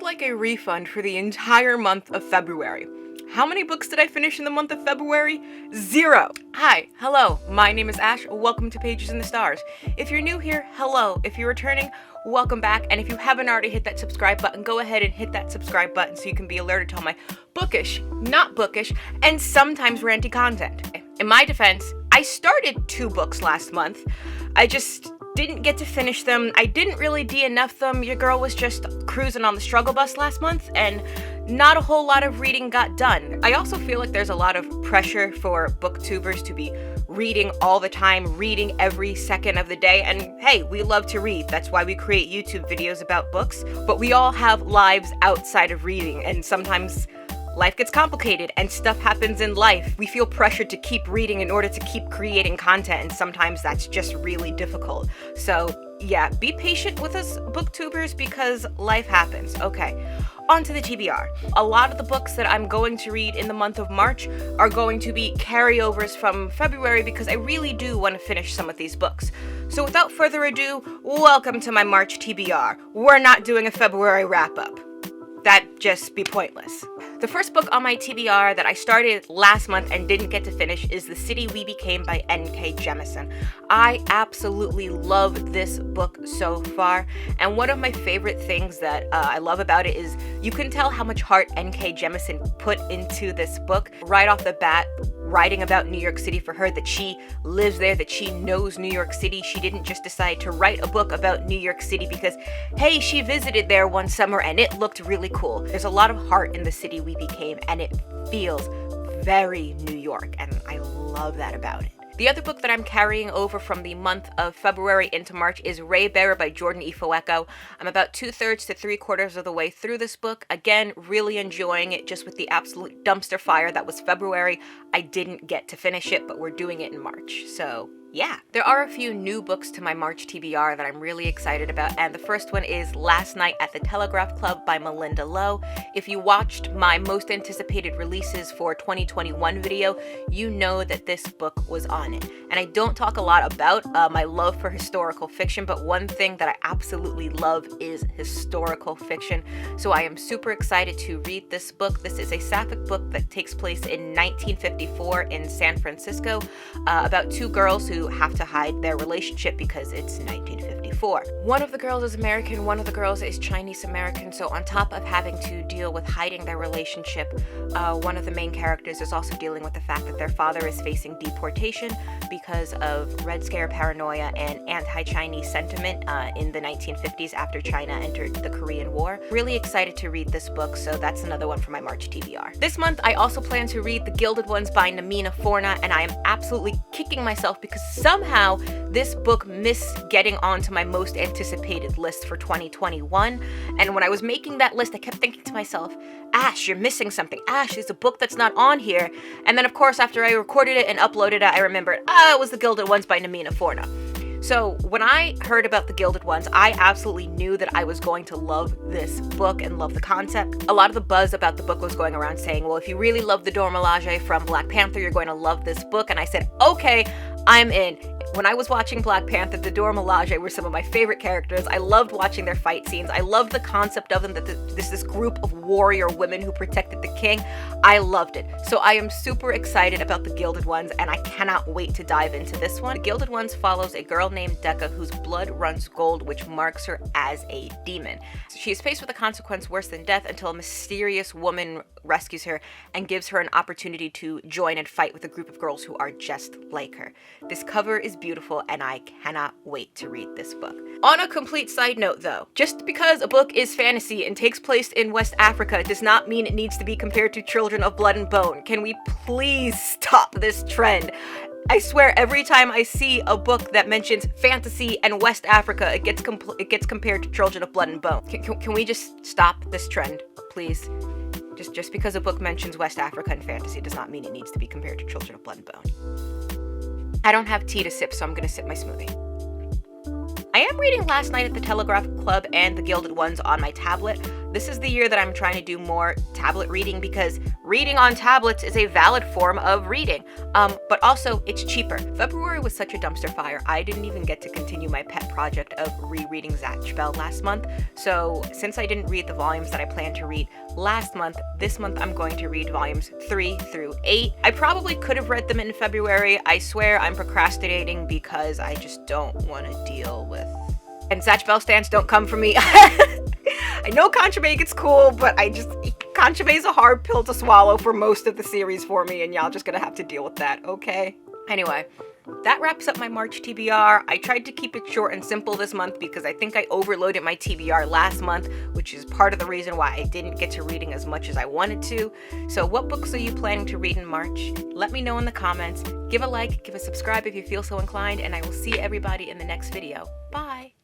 like a refund for the entire month of February. How many books did I finish in the month of February? 0. Hi, hello, my name is Ash. Welcome to Pages in the Stars. If you're new here, hello. If you're returning, welcome back. And if you haven't already hit that subscribe button, go ahead and hit that subscribe button so you can be alerted to all my bookish, not bookish, and sometimes ranty content. In my defense, I started 2 books last month. I just didn't get to finish them. I didn't really DNF them. Your girl was just cruising on the struggle bus last month, and not a whole lot of reading got done. I also feel like there's a lot of pressure for booktubers to be reading all the time, reading every second of the day, and hey, we love to read. That's why we create YouTube videos about books, but we all have lives outside of reading, and sometimes life gets complicated and stuff happens in life. We feel pressured to keep reading in order to keep creating content, and sometimes that's just really difficult. So yeah, be patient with us booktubers because life happens. Okay, on to the TBR. A lot of the books that I'm going to read in the month of March are going to be carryovers from February because I really do want to finish some of these books. So without further ado, welcome to my March TBR. We're not doing a February wrap-up. That'd just be pointless. The first book on my TBR that I started last month and didn't get to finish is The City We Became by N.K. Jemisin. I absolutely love this book so far, and one of my favorite things that I love about it is you can tell how much heart N.K. Jemisin put into this book right off the bat, writing about New York City for her, that she lives there, that she knows New York City. She didn't just decide to write a book about New York City because, hey, she visited there one summer and it looked really cool. There's a lot of heart in The City We Became, and it feels very New York, and I love that about it. The other book that I'm carrying over from the month of February into March is Ray Bearer by Jordan E. Fueko. I'm about 2/3 to 3/4 of the way through this book. Again, really enjoying it, just with the absolute dumpster fire that was February. I didn't get to finish it, but we're doing it in March. So yeah, there are a few new books to my March TBR that I'm really excited about, and the first one is Last Night at the Telegraph Club by Malinda Lo. If you watched my most anticipated releases for 2021 video, you know that this book was on it. And I don't talk a lot about my love for historical fiction, but one thing that I absolutely love is historical fiction. So I am super excited to read this book. This is a sapphic book that takes place in 1954 in San Francisco, about 2 girls who have to hide their relationship because it's 1954. One of the girls is American, one of the girls is Chinese American, so on top of having to deal with hiding their relationship, one of the main characters is also dealing with the fact that their father is facing deportation because of Red Scare paranoia and anti-Chinese sentiment in the 1950s after China entered the Korean War. Really excited to read this book, so that's another one for my March TBR. This month, I also plan to read The Gilded Ones by Namina Forna, and I am absolutely kicking myself because somehow this book missed getting onto my most anticipated list for 2021. And when I was making that list, I kept thinking to myself, Ash, you're missing something. Ash, there's a book that's not on here. And then, of course, after I recorded it and uploaded it, I remembered, it was The Gilded Ones by Namina Forna. So when I heard about The Gilded Ones, I absolutely knew that I was going to love this book and love the concept. A lot of the buzz about the book was going around saying, well, if you really love the Dora Milaje from Black Panther, you're going to love this book. And I said, okay, I'm in. When I was watching Black Panther, the Dora Milaje were some of my favorite characters. I loved watching their fight scenes. I loved the concept of them, that this group of warrior women who protected the king. I loved it. So I am super excited about The Gilded Ones, and I cannot wait to dive into this one. The Gilded Ones follows a girl named Decca whose blood runs gold, which marks her as a demon. She is faced with a consequence worse than death until a mysterious woman rescues her and gives her an opportunity to join and fight with a group of girls who are just like her. This cover is beautiful, and I cannot wait to read this book. On a complete side note though, just because a book is fantasy and takes place in West Africa does not mean it needs to be compared to Children of Blood and Bone. Can we please stop this trend? I swear every time I see a book that mentions fantasy and West Africa, it gets compared to Children of Blood and Bone. Can we just stop this trend, please? Just because a book mentions West Africa and fantasy does not mean it needs to be compared to Children of Blood and Bone. I don't have tea to sip, so I'm gonna sip my smoothie. I am reading Last Night at the Telegraph Club and The Gilded Ones on my tablet. This is the year that I'm trying to do more tablet reading because reading on tablets is a valid form of reading, but also it's cheaper. February was such a dumpster fire. I didn't even get to continue my pet project of rereading Zatch Bell last month. So since I didn't read the volumes that I planned to read last month, this month I'm going to read volumes 3 through 8. I probably could have read them in February. I swear I'm procrastinating because I just don't want to deal with... And Zatch Bell stands don't come for me. I know Contraband gets cool, but Contraband is a hard pill to swallow for most of the series for me, and y'all just gonna have to deal with that, okay? Anyway, that wraps up my March TBR. I tried to keep it short and simple this month because I think I overloaded my TBR last month, which is part of the reason why I didn't get to reading as much as I wanted to. So what books are you planning to read in March? Let me know in the comments. Give a like, give a subscribe if you feel so inclined, and I will see everybody in the next video. Bye!